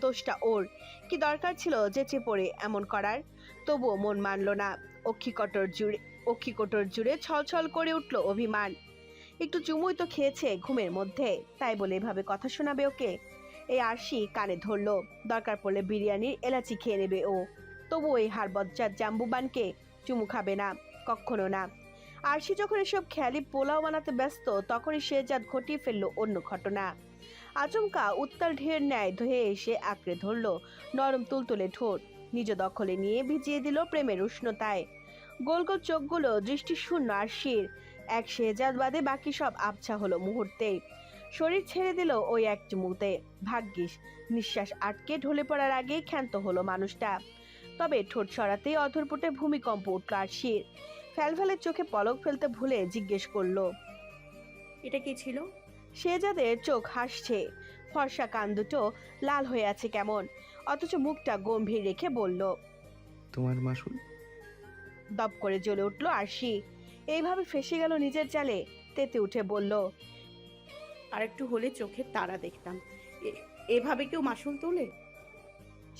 দোষটা ওর। কি দরকার ছিল যেচে পড়ে এমন করার? তবুও মন মানল না। অক্ষিকোটর জুড়ে ছলছল করে উঠল অভিমান। একটু চুমুই তো খেয়েছে ঘুমের মধ্যে, তাই বলে এভাবে কথা শোনাবে ওকে? এই আরশি কানে ধরল, দরকার পড়লে বিরিয়ানির এলাচি খেয়ে নেবে ও, তবু এই হাড়বজ্জাত জাম্বুবানকে চুমু খাবে না, কখনো না। আরশি যখন এসব খেয়ালি পোলাও বানাতে ব্যস্ত, তখনই শেহজাদ ঘটিয়ে ফেলল অন্য ঘটনা। আচমকা উত্তাল ঢের ন্যায় ধেয়ে এসে আঁকড়ে ধরল নরম তুলতুলে ঠোঁট, নিজ দখলে নিয়ে ভিজিয়ে দিল প্রেমের উষ্ণতায়। গোল গোল চোখগুলো দৃষ্টিশূন্য আরশির। এক শেহজাদ বাদে বাকি সব আবছা হলো মুহূর্তে। শরীর ছেড়ে দিল ওই এক চুমুতে। ভাগ্যিস নিঃশ্বাস আটকে ঢলে পড়ার আগেই ক্ষান্ত হলো মানুষটা। তবে ঠোঁট সরাতেই অধরপুটে ভূমিকম্প উঠল আরশির। ফ্যালফ্যালের চোখে পলক ফেলতে ভুলে জিজ্ঞেস করলো, এটা কি ছিল? শেহজাদের চোখ হাসছে, ফর্সা কান দুটো লাল হয়ে আছে কেমন, অথচ মুখটা গম্ভীর রেখে বলল, তোমার মাসুল। দপ করে জ্বলে উঠল আরশি। এইভাবে ফেসে গেল নিজের জালে। তেতে উঠে বলল, আর একটু হলে চোখের তারা দেখতাম। এভাবে কেউ মাসুল তোলে?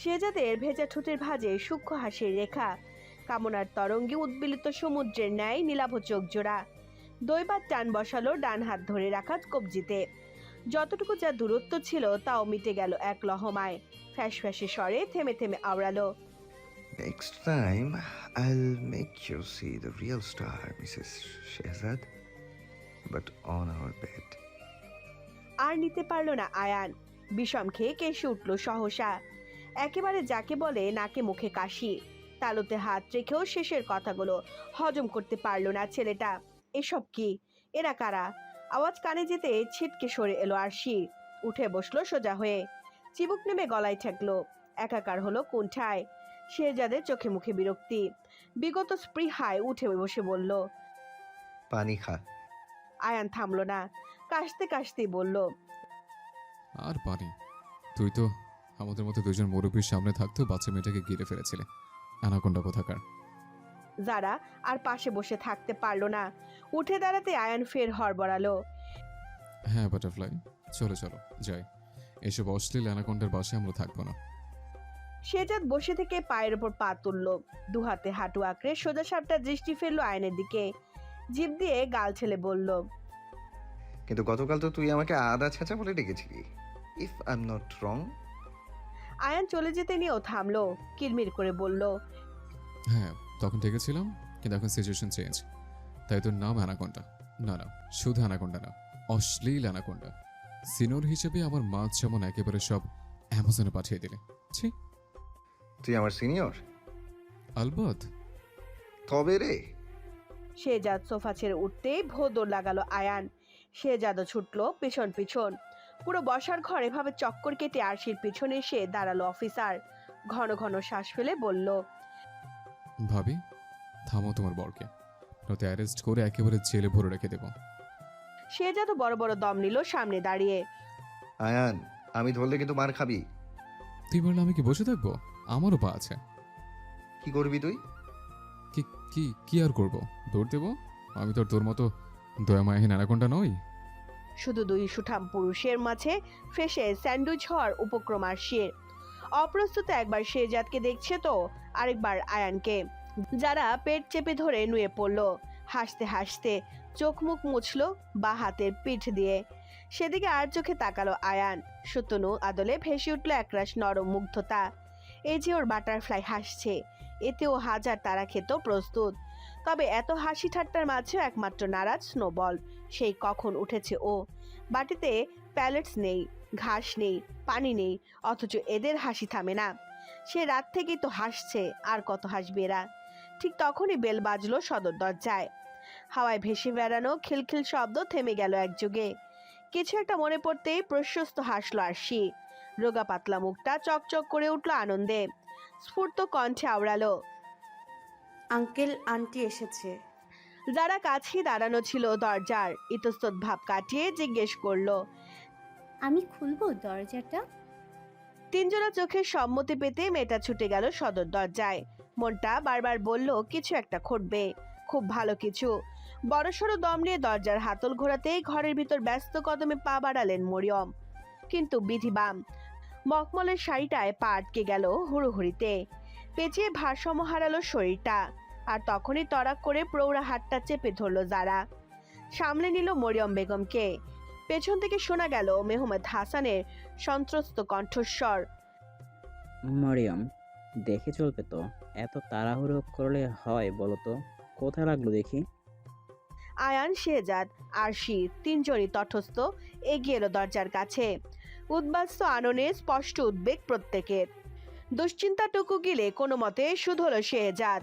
শেহজাদের ভেজা ঠোঁটের ভাঁজে সূক্ষ্ম হাসির রেখা, কামনার তরঙ্গে উদ্বেলিত সমুদ্রের ন্যায় নীলাভ চোখ জোড়া। দৈবাত টান বসালো ডান হাত ধরে রাখা কবজিতে। যতটুকু যা দূরত্ব ছিল তাও মিটে গেল এক লহমায়। ফ্যাস ফ্যাসে স্বরে থেমে থেমে আওড়ালো, Next time, I'll make you see the real star, Mrs. Shehzad. But on our bed. আর নিতে পারল না আয়ান। বিষম খেয়ে কেসে উঠল সহসা। একেবারে যাকে বলে নাকে মুখে কাশি। তালুতে হাত রেখেও শেষের কথাগুলো হজম করতে পারল না ছেলেটা। এসব কি? এরা কারা? আওয়াজ কানে যেতে ছিটকে সরে এলো আরশি। উঠে বসলো সোজা হয়ে। চিবুক নেমে গলায় ঠেকলো। একাকার হলো কুণ্ঠায়। শেহজাদের চোখে মুখে বিরক্তি। বিগত স্পৃহায় উঠে বসে বলল, পানি খা। আয়ান থামলো না। কাশতে কাশতেই বলল, আর পানি? তুই তো আমাদের মতো দুজন মুরব্বীর সামনে থাকতেও বাচ্চা মেয়েটাকে গিলে ফেলেছিলে। অ্যানাকোন্ডা কোথাকার। যারা আর পাশে বসে থাকতে পারল না। উঠে দাঁড়াতে আয়ান ফের হড়বড়ালো। হ্যাঁ বাটারফ্লাই, চলো চলো যাই। এসব অশ্লীল অ্যানাকোন্ডার বাসায় আমরা থাকবো না। শেহজাদ বসে থেকে পায়ের ওপর পা তুলল। দু হাতে হাঁটু আঁকড়ে সোজা সাপটা দৃষ্টি ফেললো আয়নের দিকে। জিভ দিয়ে গাল ছেলে বলল, কিন্তু গতকাল তো তুই আমাকে আদা ছেঁচা বলে ডেকেছিলি। If I am not wrong. Ayan চলে যেতে নিয়েও থামলো। কিরমির করে বলল, হ্যাঁ তখন ডেকেছিলাম, কিন্তু এখন সিচুয়েশন চেঞ্জ। তাই তোর নাম অ্যানাকোন্ডা। না না, শুধু অ্যানাকোন্ডা না, অশ্লীল অ্যানাকোন্ডা। সিনিয়র হিসেবে আমার মাছ যেমন একেবারে সব অ্যামাজনে পাঠিয়ে দিলে। ছি। তুই আমার সিনিয়র? আলবত। তবে রে। শেহজাদ সোফা ছেড়ে উঠতেই ভোদর লাগালো আয়ান। শেহজাদও ছুটলো পিছন পিছন। পুরো বসার ঘর এভাবে চক্কর কেটে আরশির পিছনে এসে দাঁড়ালো অফিসার। ঘন ঘন শ্বাস ফেলে বলল, ভাবি, থামো তোমার বরকে, নয়তো অ্যারেস্ট করে একেবারে জেলে ভরে রেখে দেবো। শেহজাদও বড় বড় দম নিল সামনে দাঁড়িয়ে। আয়ান, আমি ধরলে কিন্তু মার খাবি। তুই বললে আমি কি বসে থাকবো? আমারও পা আছে। কি করবি তুই? কি কি কি আর করবো? দৌড় দেবো? আমি তো আর তোর মতো দয়ামায়াহীন অ্যানাকোন্ডা নই। শুধু দুই সুঠাম পুরুষের মাঝে ফেসে স্যান্ডউইচ হওয়ার উপক্রম আরশির। অপ্রস্তুত একবার শেহজাদকে দেখছে তো আরেকবার আয়ানকে, যারা পেট চেপে ধরে নুয়ে পড়ল। হাসতে হাসতে চোখ মুখ মুছল বা হাতের পিঠ দিয়ে। সেদিকে আর চোখে তাকালো আয়ান। সুতনু আদলে ভেসে উঠল একরাশ নরম মুগ্ধতা। এই যে ওর বাটারফ্লাই হাসছে, এতেও হাজার তারা খেত প্রস্তুত। তবে এত হাসি ঠাট্টার মাঝেও একমাত্র নারাজ স্নোবল। সেই কখন উঠেছে ও। বাটিতে প্যালেটস নেই, ঘাস নেই, পানি নেই, অথচ এদের হাসি থামে না। সে রাত থেকেই তো হাসছে, আর কত হাসবে এরা। ঠিক তখনই বেল বাজলো সদর দরজায়। হাওয়ায় ভেসে বেড়ানো খিলখিল শব্দ থেমে গেল একযোগে। কিছু একটা মনে পড়তেই প্রশস্ত হাসলো আরশি। রোগা পাতলা মুখটা চকচক করে উঠল আনন্দে। স্ফূর্ত কণ্ঠে আওড়ালো, আঙ্কেল আন্টি এসেছে। যারা কাছেই দাঁড়ানো ছিল দরজার ইতস্তত ভাব কাটিয়ে জিজ্ঞেস করলো, আমি খুলবো দরজাটা? তিনজনা চোখের সম্মতি পেতে মেয়েটা ছুটে গেল সদর দরজায়। মনটা বারবার বলল কিছু একটা ঘটবে, খুব ভালো কিছু। বড়সড় দম নিয়ে দরজার হাতল ঘোরাতেই ঘরের ভিতর ব্যস্ত কদমে পা বাড়ালেন মরিয়ম। কিন্তু বিধি বাম। মখমলের শাড়িটায় পা আটকে গেল হুড়োহুড়িতে, পেঁচিয়ে ভারসাম্য হারালো শরীরটা। আর তখনই তড়াক করে প্রৌঢ়া হাতটা চেপে ধরলো যারা। সামলে নিল মরিয়ম বেগমকে। পেছন থেকে শোনা গেল মেহমেদ হাসানের সন্ত্রস্ত কণ্ঠস্বর। মরিয়ম, দেখে চলবে তো, এত তাড়াহুড়ো করলে হয় বলো তো? কোথায় লাগলো দেখি? আয়ান, শেহজাদ আর শির তিনজনই তটস্থ এগিয়ে এলো দরজার কাছে। উদ্বাস্ত আননে স্পষ্ট উদ্বেগ প্রত্যেকের। দুশ্চিন্তাটুকু গিলে কোনো মতে শুধু হলো শেহজাদ।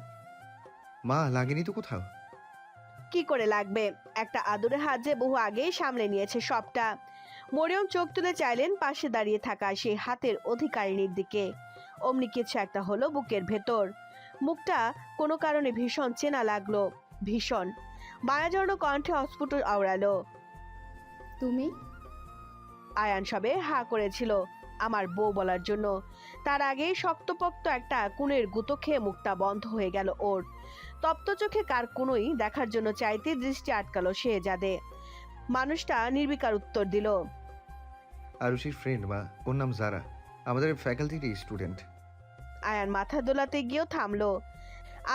মা, লাগেনি তো কোথাও? কি করে লাগবে, একটা আদুরে হাত যে বহু আগেই সামলে নিয়েছে সবটা। মরিয়ম চোখ তুলে চাইলেন পাশে দাঁড়িয়ে থাকা সেই হাতের অধিকারিণীর দিকে। অমনি কিছু একটা হলো বুকের ভেতর। মুখটা কোনো কারণে ভীষণ চেনা লাগলো, ভীষণ। মায়াজড় কণ্ঠে অস্ফুট আওড়ালো। তুমি? আয়ান সবে হা করেছিল আমার বউ বলার জন্য, তার আগেই শক্তপোক্ত একটা কুনের গুঁতো খেয়ে মুখটা বন্ধ হয়ে গেল ওর। তপ্ত চোখে কার কোনোই দেখার জন্য চাইতে দৃষ্টি আটকালো শেহজাদে। মানুষটা নির্বিকার উত্তর দিল। আরুষির ফ্রেন্ড মা, ওর নাম জারা, আমাদের ফ্যাকাল্টির স্টুডেন্ট। আয়ান মাথা দোলাতে গিয়েও থামলো।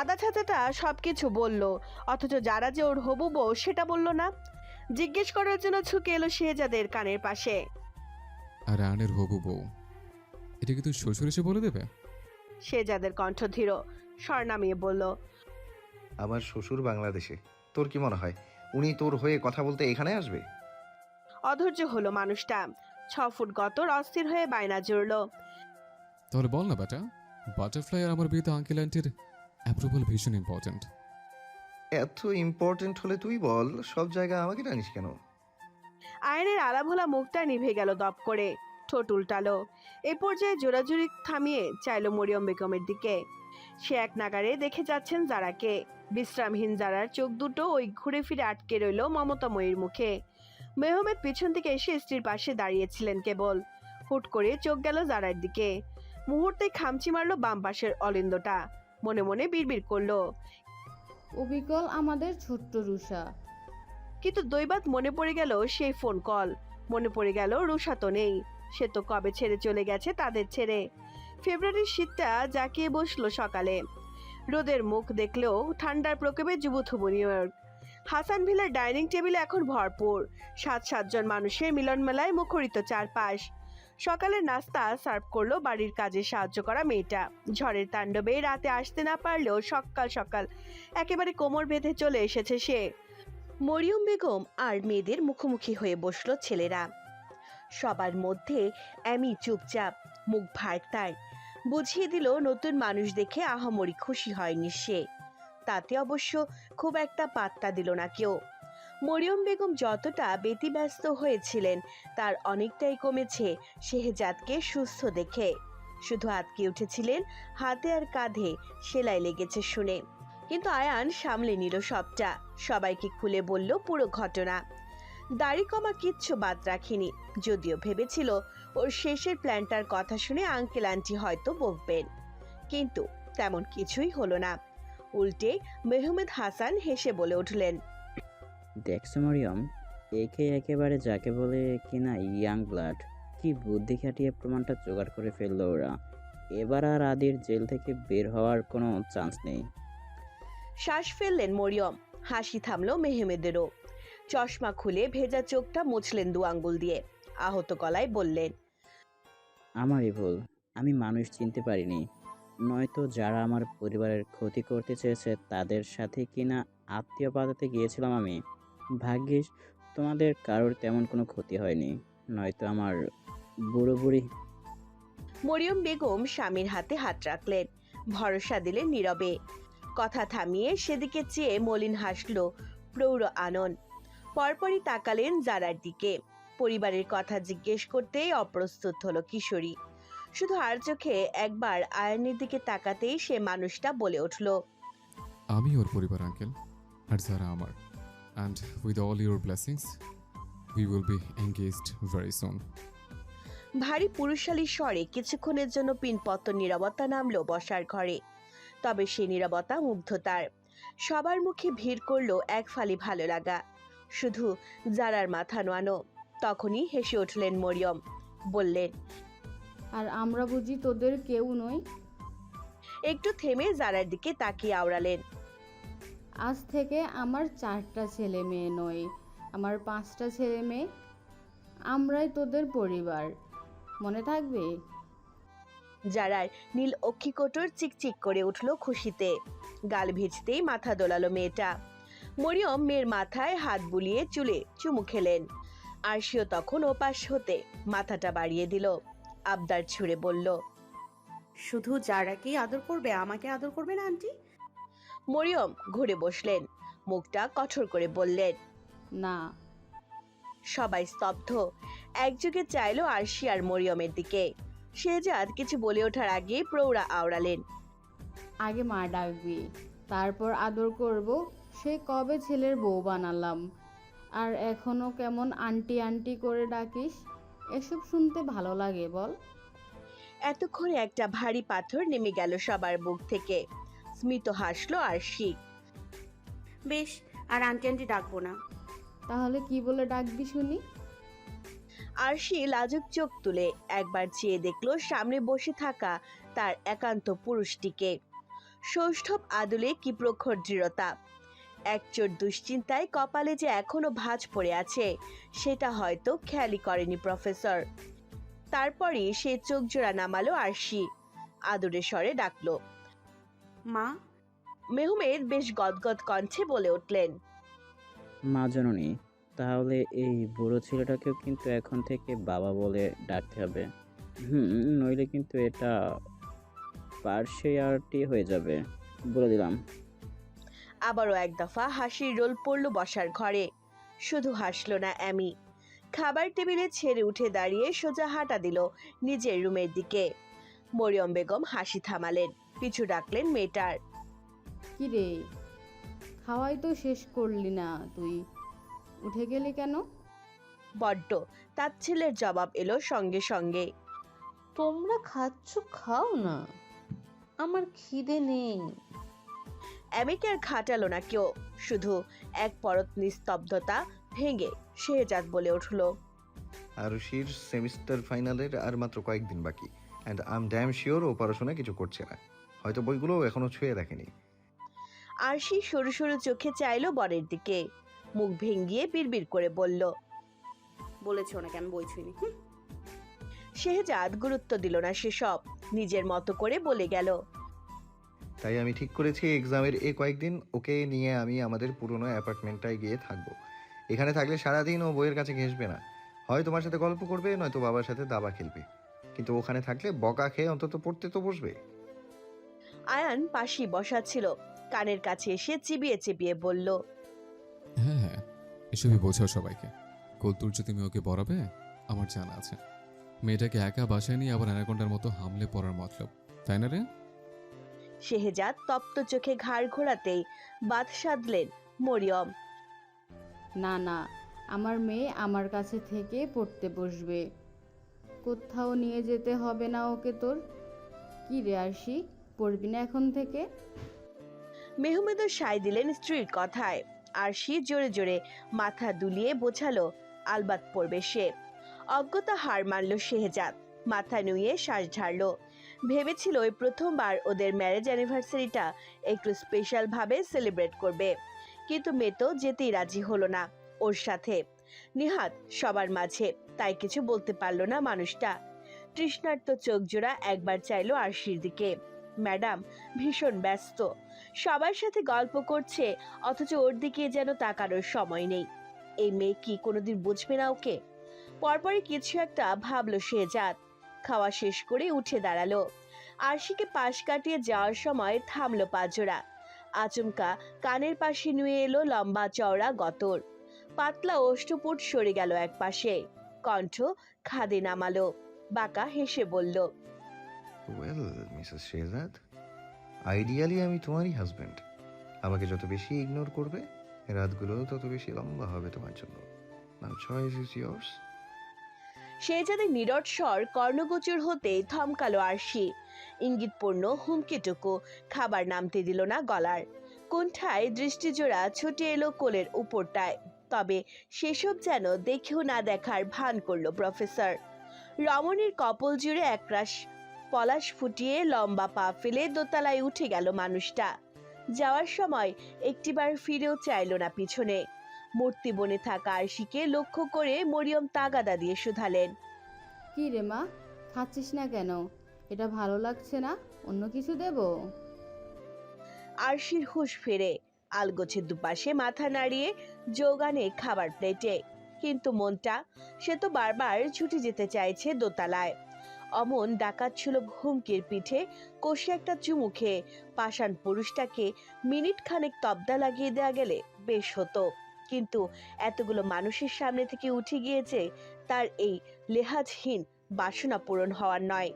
আদা ছাচাটা সবকিছু বলল, অথচ যারা যে ওর হবু বউ সেটা বলল না। জিজ্ঞেস করার জন্য ঝুঁকে এলো শেহজাদের কানের পাশে। আর আয়নের হবু বউ, এটা কি তুই শ্বশুর এসে বলে দেবে? শেহজাদের কণ্ঠ ধীর, স্বর নামিয়ে বলল। আমার শ্বশুর বাংলাদেশে, তোর কি মনে হয় উনি তোর হয়ে কথা বলতে এখানে আসবে? অধৈর্য হলো মানুষটা। 6 ফুট গতর অস্থির হয়ে বায়না জুড়ল। তাহলে বল না বেটা, বাটারফ্লাই আর আমার বিয়েতে আঙ্কেল আন্টির অ্যাপ্রুভাল ভীষণ ইম্পর্ট্যান্ট। এত ইম্পর্টেন্ট হলে তুই বল, সব জায়গায় আমাকে টানিস কেন? আয়নের আলাভোলা মুখটা নিভে গেল দপ করে, ঠোঁট উল্টালো। এই পর্যায়ে জোরাজুরি থামিয়ে চাইল মরিয়ম বেগমের দিকে। সে এক নাগারে দেখে যাচ্ছেন জারাকে। বিশ্রামহীন জারার চোখ দুটো ওই ঘুরে ফিরে আটকে রইল মমতাময়ীর মুখে। মেহমেদ পিছন থেকে এসে স্ত্রীর পাশে দাঁড়িয়েছিলেন কেবল। হুট করে চোখ গেল জারার দিকে। মুহূর্তে খামচি মারলো বাম পাশের অলিন্দটা। মনে মনে বিড়বিড় করলো। অবিকল আমাদের ছোট্ট রুষা। কিন্তু দৈবাত মনে পড়ে গেল সেই ফোন কল। মনে পড়ে গেল রুষা তো নেই, সে তো কবে ছেড়ে চলে গেছে তাদের ছেড়ে। ফেব্রুয়ারির শীতটা জাকিয়ে বসলো সকালে। রোদের মুখ দেখলেও ঠান্ডার প্রকোপে জুবুথুবু নিউ ইয়র্ক। হাসান ভিলার ডাইনিং টেবিলে এখন ভরপুর। 7-7 জন মানুষের মিলন মেলায় মুখরিত চারপাশ। সকালের নাস্তা সার্ভ করলো বাড়ির কাজে সাহায্য করা মেয়েটা। ঝড়ের তাণ্ডবে রাতে আসতে না পারলেও সকাল সকাল একেবারে কোমর বেঁধে চলে এসেছে সে। মরিয়ম বেগম আর মেয়েদের মুখোমুখি হয়ে বসলো ছেলেরা। সবার মধ্যে এমি চুপচাপ, মুখ ভার তার। বুঝিয়ে দিল নতুন মানুষ দেখে আহামরি খুশি হয়নি সে। তাতে অবশ্য খুব একটা পাত্তা দিল না কেউ। মরিয়ম বেগম যতটা ব্যতিব্যস্ত হয়েছিলেন তার অনেকটাই কমেছে শেহজাদকে সুস্থ দেখে। শুধু আটকে উঠেছিলেন হাতে আর কাঁধে সেলাই লেগেছে শুনে। কিন্তু আয়ান সামলে নিল সবটা, সবাইকে খুলে বলল পুরো ঘটনা। দাড়ি কমা কিচ্ছু বাদ রাখিনি, যদিও ভেবেছিল ওর শেষের প্ল্যানটার কথা শুনে আঙ্কেল আন্টি হয়তো বকবেন, কিন্তু তেমন কিছুই হলো না। উল্টে মেহমেদ হাসান হেসে বলে উঠলেন। দেখছো মরিয়ম, একে একেবারে যাকে বলে কিনা ইয়াং ব্লাড, কি বুদ্ধি খাটিয়ে প্রমাণটা জোগাড় করে ফেললো ওরা। এবার আর আদির জেল থেকে বের হওয়ার কোনো চান্স নেই। শ্বাস ফেললেন মরিয়ম, হাসি থামলো মেহমেদেরও। চশমা খুলে ভেজা চোখটা মুছলেন 2 আঙ্গুল দিয়ে। আহত গলায় বললেন, আমারই ভুল, আমি মানুষ চিনতে পারিনি। নয়তো যারা আমার পরিবারের ক্ষতি করতে চেয়েছে তাদের সাথে কিনা আত্মীয় পাতাতে গিয়েছিলাম আমি। ভাগ্যিস তোমাদের কারোর তেমন কোনো ক্ষতি হয়নি, নয়তো আমার বুড়ো বুড়ি। মরিয়ম বেগম স্বামীর হাতে হাত রাখলেন, ভরসা দিলেন নীরবে। কথা থামিয়ে সেদিকে চেয়ে মলিন হাসলো প্রৌঢ় আনন। পরপরই তাকালেন জারার দিকে। পরিবারের কথা জিজ্ঞেস করতেই অপ্রস্তুত হলো কিশোরী। শুধু আর চোখে একবার আয়নের দিকে তাকাতেই সে মানুষটা বলে উঠল, আমি ওর পরিবার আঙ্কেল, আর যারা আমার। And with all your blessings we will be engaged very soon. ভারী পুরুষালী স্বরে কিছুক্ষণের জন্য পিনপত্ত নীরবতা নামলো বসার ঘরে। তবে সে নীরবতা মুগ্ধতার। সবার মুখে ভিড় করলো এক ফালি ভালো লাগা, শুধু জারার মাথা নোয়ানো। তখনই হেসে উঠলেন মরিয়ম, বললেন, আর আমরা বুঝি তোদের কেউ নই? একটু থেমে জারার দিকে তাকিয়ে আওড়ালেন। আজ থেকে আমার 4টা ছেলে মেয়ে নয়, আমার 5টা ছেলে মেয়ে। আমরাই তোদের পরিবার, মনে থাকবে? জারার নীল অক্ষিকোটর চিকচিক করে উঠল খুশিতে। গাল ভিজতেই মাথা দোলালো মেয়েটা। মরিয়ম মেয়ের মাথায় হাত বুলিয়ে চুলে চুমু খেলেন। আরশিও তখন ওপাশ হতে মাথাটা বাড়িয়ে দিল, আবদার ছুড়ে বলল। শুধু যারাকেই আদর করবে, আমাকে আদর করবে না আন্টি? মরিয়ম ঘুরে বসলেন, মুখটা কঠোর করে বললেন। না। সবাই স্তব্ধ, একযোগে চাইলো আরশি আর মরিয়মের দিকে। শেহজাদ কিছু বলে ওঠার আগে প্রৌঢ়া আওড়ালেন। আগে মা ডাকবি, তারপর আদর করব। সে কবে ছেলের বউ বানালাম, আর এখনো কেমন আন্টি আন্টি করে ডাকিস? এসব শুনতে ভালো লাগে বল? এতক্ষণে একটা ভারী পাথর নেমে গেল সবার বুক থেকে। স্মিত হাসলো আরশি। বেশ, আর আন্টি আন্টি ডাকবো না। তাহলে কি বলে ডাকবি শুনি? আরশি লাজুক চোখ তুলে একবার চেয়ে দেখলো সামনে বসে থাকা তার একান্ত পুরুষটিকে। সৌষ্ঠব আদলে কি প্রখর দৃঢ়তা! একচোট দুশ্চিন্তায় কপালে যে এখনো ভাঁজ পড়ে আছে, সেটা হয়তো খেয়ালই করেনি প্রফেসর। তারপরই সে চোখ জোড়া নামালো আরশি, আদরে স্বরে ডাকলো। মা। মেহমেদ বেশ গদগদ কণ্ঠে বলে উঠলেন। মা জননী, তাহলে এই বুড়ো ছেলেটাকেও কিন্তু এখন থেকে বাবা বলে ডাকতে হবে। নইলে কিন্তু এটা পার্সিয়ালিটি হয়ে যাবে, বলে দিলাম। আবারও এক দফা হাসির রোল পড়ল বসার ঘরে। শুধু হাসলো না অ্যামি, খাবার টেবিলে ছেড়ে উঠে দাঁড়িয়ে সোজা হাঁটা দিল নিজের রুমের দিকে। মরিয়ম বেগম হাসি থামালেন, পিছু ডাকলেন মেয়েটার। কি রে, খাওয়াই তো শেষ করলি না তুই, উঠে গেলি কেন? বড্ড তাচ্ছিল্যের জবাব এলো সঙ্গে সঙ্গে। তোমরা খাচ্ছ, খাও না, আমার খিদে নেই। অ্যামিকে আর খাটালো না কেউ, শুধু এক পরত নিস্তব্ধতা ভেঙে শেহজাদ বলে উঠল। আরুষির সেমিস্টার ফাইনালের আর মাত্র কয়েকদিন বাকি, and I am damn sure ও পড়াশোনা কিছু করছে না। হয়তো বইগুলো এখনো ছুঁয়ে দেখেনি। আরশি সরু সরু চোখে চাইলো বরের দিকে, মুখ ভেঙ্গিয়ে বিড়বিড় করে বলল। বলেছে ওনাকে আমি বই ছুঁইনি। শেহজাদ গুরুত্ব দিল না সেসব, নিজের মতো করে বলে গেল। তাই আমি ঠিক করেছি এক্সামের কয়েকদিন ওকে নিয়ে আমি আমাদের পুরনো অ্যাপার্টমেন্টটায় গিয়ে থাকবো। এখানে থাকলে সারাদিন ও বইয়ের কাছে ঘেঁষবে না, হয় তোমার সাথে গল্প করবে, নয়তো বাবার সাথে দাবা খেলবে। কিন্তু ওখানে থাকলে বকা খেয়ে অন্তত পড়তে তো বসবে। আয়ান পাশেই বসা ছিল, কানের কাছে এসে চিবিয়ে চিবিয়ে বলল। হ্যাঁ হ্যাঁ, এসবই বোঝাও সবাইকে। কলতুর যে তুমি ওকে পড়াবে আমার জানা আছে। মেয়েটাকে একা বাসায় নিয়ে আবার অ্যানাকোন্ডার মতো হামলে পড়ার মতলব, তাই না রে? শেহজাদ তপ্ত চোখে ঘাড় ঘোরাতেই বাদ সাধলেন মরিয়ম। না না, আমার মেয়ে আমার কাছে থেকে পড়তে বসবে, কোথাও নিয়ে যেতে হবে না ওকে তোর। কি রে আরশি, পড়বি না এখন থেকে? মেহমেদও সায় দিলেন স্ত্রীর কথায়। আরশি জোরে জোরে মাথা দুলিয়ে বোঝালো আলবাত পড়বে সে। অজ্ঞতা হার মানল শেহজাদ, মাথা নুয়ে শ্বাস ঝাড়ল। ভেবেছিল ওই প্রথমবার ওদের ম্যারেজ অ্যানিভার্সারিটা একটু স্পেশাল ভাবে সেলিব্রেট করবে, কিন্তু মেয়ে তো যেতেই রাজি হলো না ওর সাথে। নিহাত সবার মাঝে, তাই কিছু বলতে পারলো না মানুষটা। তৃষ্ণার্ত চোখ জোড়া একবার চাইলো আরশির দিকে। ম্যাডাম ভীষণ ব্যস্ত, সবার সাথে গল্প করছে, অথচ ওর দিকে যেন তাকানোর সময় নেই। এই মেয়ে কি কোনোদিন বুঝবে না ওকে? পরপরই কিছু একটা ভাবলো শেহজাদ। খাওয়া শেষ করে উঠে দাঁড়ালো। আরশিকে পাশ কাটিয়ে যাওয়ার সময় থামলো পাজোড়া। আচমকা কানের পাশে নুয়ে এলো লম্বা চওড়া গতর। পাতলা ওষ্ঠপুট সরে গেল এক পাশে, কণ্ঠ খাদে নামালো, বাঁকা হেসে বলল। ওয়েল মিসেস শেহজাদ, আইডিয়ালি আমি তোমারই হাজব্যান্ড। আমাকে যত বেশি ইগনোর করবে, রাতগুলো তত বেশি লম্বা হবে তোমার জন্য। নাও চয়েস ইজ ইয়ার্স। শেহজাদের নীরব স্বর কর্ণগোচর হতেই থমকালো আরশি। ইঙ্গিতপূর্ণ হুমকিটুকু খাবার নামতে দিল না গলার। কোণঠায় দৃষ্টিজোড়া ছুটে এলো কোলের উপরটায়, তবে সেসব যেন দেখেও না দেখার ভান করলো প্রফেসর। রমণীর কপল জুড়ে একরাশ পলাশ ফুটিয়ে লম্বা পা ফেলে দোতলায় উঠে গেল মানুষটা। যাওয়ার সময় একটিবার ফিরেও চাইল না পিছনে। মূর্তি বনে থাকা আরশিকে লক্ষ্য করে মরিয়ম তাগাদা দিয়ে শুধালেন, কি রে মা, খাচ্ছিস না কেন? এটা ভালো লাগছে না? অন্য কিছু দেব? আরশির হুঁশ ফেরে আলগোছের দুপাশে মাথা নাড়িয়ে যোগানে খাবার প্লেটে, কিন্তু মনটা সে তো বারবার ছুটে যেতে চাইছে দোতলায়। অমন ডাকাচ্ছিল হুমকির পিঠে কষে একটা চুমু খেয়ে পাষাণ পুরুষটাকে মিনিট খানেক তবদা লাগিয়ে দেয়া গেলে বেশ হতো, কিন্তু এতগুলো মানুষের সামনে থেকে উঠে গিয়েছে তার এই লেহাজহীন বাসনা পূরণ হওয়ার নয়।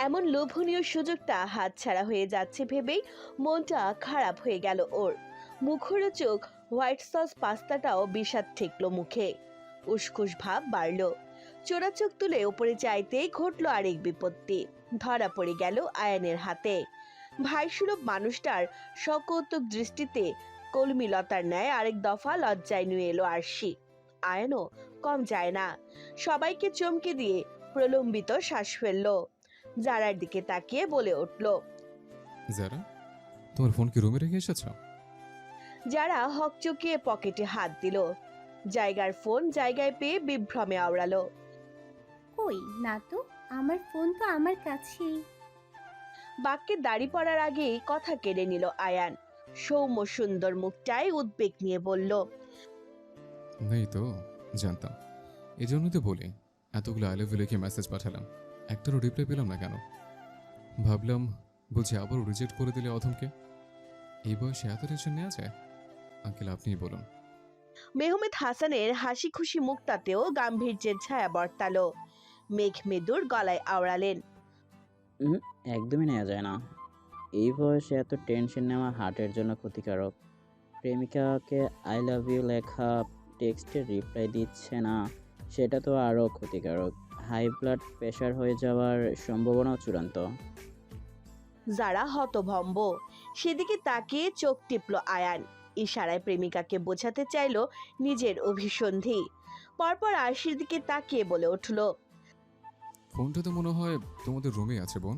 এমন লোভনীয় সুযোগটা হাতছাড়া হয়ে যাচ্ছে ভেবেই মনটা খারাপ হয়ে গেল ওর। মুখরোচক হোয়াইট সস পাস্তাটাও বিষাদ ঠেকলো মুখে। উসখুস ভাব বাড়ল। চোরা চোখ তুলে উপরে চাইতেই ঘটল আরেক বিপত্তি। ধরা পড়ে গেল আয়ানের হাতে। ভাইসুলভ মানুষটার সকৌতুক দৃষ্টিতে কলমিলতার ন্যায় আরেক দফা লজ্জায় নুয়ে এলো আরশি। আয়ানও কম যায় না। সবাইকে চমকে দিয়ে প্রলম্বিত শ্বাস ফেললো। যারার দিকে তাকিয়ে বলে উঠল, যারা, তোমার ফোন কি রুমে রেখে এসেছ? যারা হকচকিয়ে পকেটে হাত দিল। জায়গার ফোন জায়গায় পেয়ে বিভ্রমে আওড়ালো। কই না তো, আমার ফোন তো আমার কাছেই। বাক্যে দাড়ি পড়ার আগেই কথা কেড়ে নিল আয়ান। সৌম্য সুন্দর মুখটায় উদ্বেগ নিয়ে বলল, নেই তো, জানতাম। এই জন্যই তো বলি, এতগুলো আই লাভ ইউ লিখে মেসেজ পাঠালাম, একটারও রিপ্লাই পেলাম না কেন? ভাবলাম বুঝি আবার রিজেক্ট করে দিলে অধমকে। এই বয়সে এত টেনশন নেওয়া যায়? আঙ্কেল আপনিই বলুন। মেহমেদ হাসানের হাসি খুশি মুখটাতেও গাম্ভীর্যের ছায়া বর্তালো। মেঘ মেদুর গলায় আওড়ালেন, একদমই নেওয়া যায় না। এই বয়সে এত টেনশন নেওয়া হার্টের জন্য ক্ষতিকারক। প্রেমিকাকে আই লাভ ইউ লেখা টেক্সটের রিপ্লাই দিচ্ছে না, সেটা তো আরও ক্ষতিকারক। হাই ব্লাড প্রেশার হয়ে যাওয়ার সম্ভাবনাও চূড়ান্ত। যারা হতভম্ব। সেদিকে তাকিয়ে চোখ টিপল আয়ান। ইশারায় প্রেমিকাকে বোঝাতে চাইল নিজের অভিসন্ধি। পরপর আরশির দিকে তাকিয়ে বলে উঠল, ফোনটা তো মনে হয় তোমাদের রুমে আছে বোন,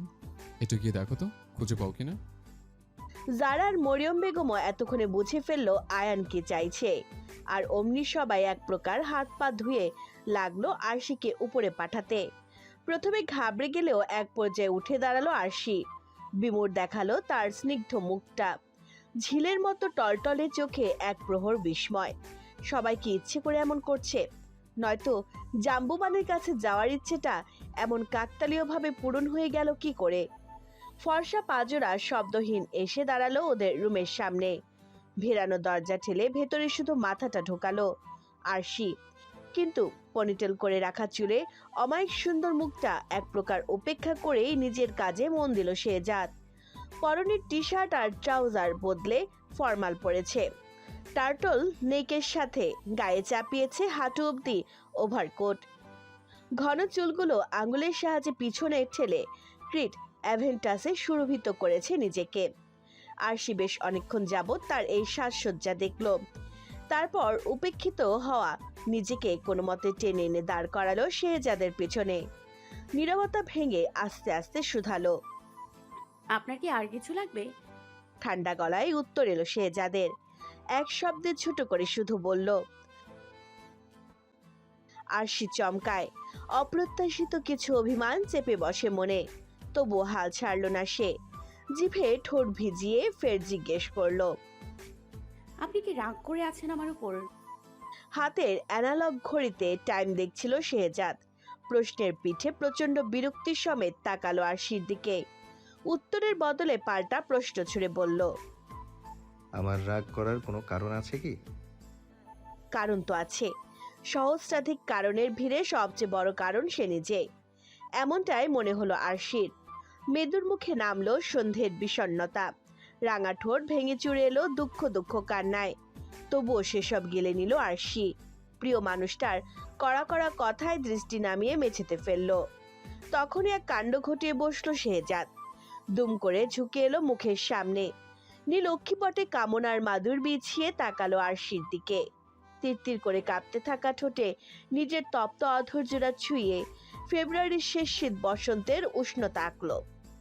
একটু গিয়ে দেখো তো খুঁজে পাও কিনা। জারার মরিয়ম বেগমও এতক্ষণে বুঝে ফেললো আয়ানকে চাইছে। আর অমনি সবাই এক প্রকার হাত পা ধুয়ে লাগলো আরশিকে উপরে পাঠাতে। প্রথমে ঘাবড়ে গেলেও এক পর্যায়ে উঠে দাঁড়ালো আরশি। বিমূঢ় দেখালো তার স্নিগ্ধ মুখটা। ঝিলের মতো টলটলে চোখে এক প্রহর বিস্ময়। সবাই কি ইচ্ছে করে এমন করছে, নয়তো জাম্বুবানের কাছে যাওয়ার ইচ্ছেটা এমন কাকতালীয়ভাবে পূরণ হয়ে গেল কি করে? ফর্সা পাজরা শব্দহীন এসে দাঁড়ালো ওদের রুমের সামনে। ভেরানো দরজা ঠেলে ভেতরে শুধু মাথাটা ঢোকালো আরশি। কিন্তু পনিটেল করে রাখা চুলে অমায়িক সুন্দর মুখটা এক প্রকার উপেক্ষা করেই নিজের কাজে মন দিল শেহজাদ। পরনের টি শার্ট আর ট্রাউজার বদলে ফর্মাল পরেছে। টার্টল নেকের সাথে গায়ে চাপিয়েছে হাঁটু অবধি ওভারকোট। ঘন চুলগুলো আঙুলের সাহায্যে পিছনে ঠেলে ক্রিট অ্যাভেন্টাসে সুরভিত করেছে নিজেকে। আরশি বেশ অনেকক্ষণ যাবৎ তার এই সাজসজ্জা দেখল। তারপর উপেক্ষিত হওয়া নিজেকে কোনো মতে টেনে এনে দাঁড় করালো শেহজাদের পেছনে। নীরবতা ভেঙে আস্তে আস্তে শুধালো, আপনার কি আর কিছু লাগবে? ঠান্ডা গলায় উত্তর এলো শেহজাদের। এক শব্দে ছোট করে শুধু বলল। আরশি চমকায়। অপ্রত্যাশিত কিছু অভিমান চেপে বসে মনে, তবু হাল ছাড়ল না সে। জিভে ঠোঁট ভিজিয়ে ফের জিজ্ঞেস করলো, আপনি কি রাগ করে আছেন আমার উপর? হাতের অ্যানালগ ঘড়িতে টাইম দেখছিল শেহজাদ। প্রশ্নের পিঠে প্রচন্ড বিরক্তির সমেত তাকালো আরশির দিকে। উত্তরের বদলে পাল্টা প্রশ্ন ছুড়ে বলল, আমার রাগ করার কোনো কারণ আছে কি? কারণ তো আছে। সহস্রাধিক কারণের ভিড়ে সবচেয়ে বড় কারণ সে নিজে। এমনটাই মনে হলো আরশির। মেদুর মুখে নামলো সন্ধ্যের বিষণ্ণতা। রাঙা ঠোঁট ভেঙে চুরে এলো দুঃখ দুঃখ কান্নায়। তবুও সেসব গিলে নিল আরশি। প্রিয় মানুষটার কড়া কড়া কথায় দৃষ্টি নামিয়ে মেঝেতে ফেললো। তখনই এক কাণ্ড ঘটিয়ে বসলো শেহজাদ। দুম করে ঝুঁকে এলো মুখের সামনে। নীল অক্ষিপটে কামনার মাদুর বিছিয়ে তাকালো আরশির দিকে। তিরতির করে কাঁপতে থাকা ঠোঁটে নিজের তপ্ত অধৈর্যরা ছুঁয়ে ফেব্রুয়ারির শেষ শীত বসন্তের উষ্ণতা আঁকলো।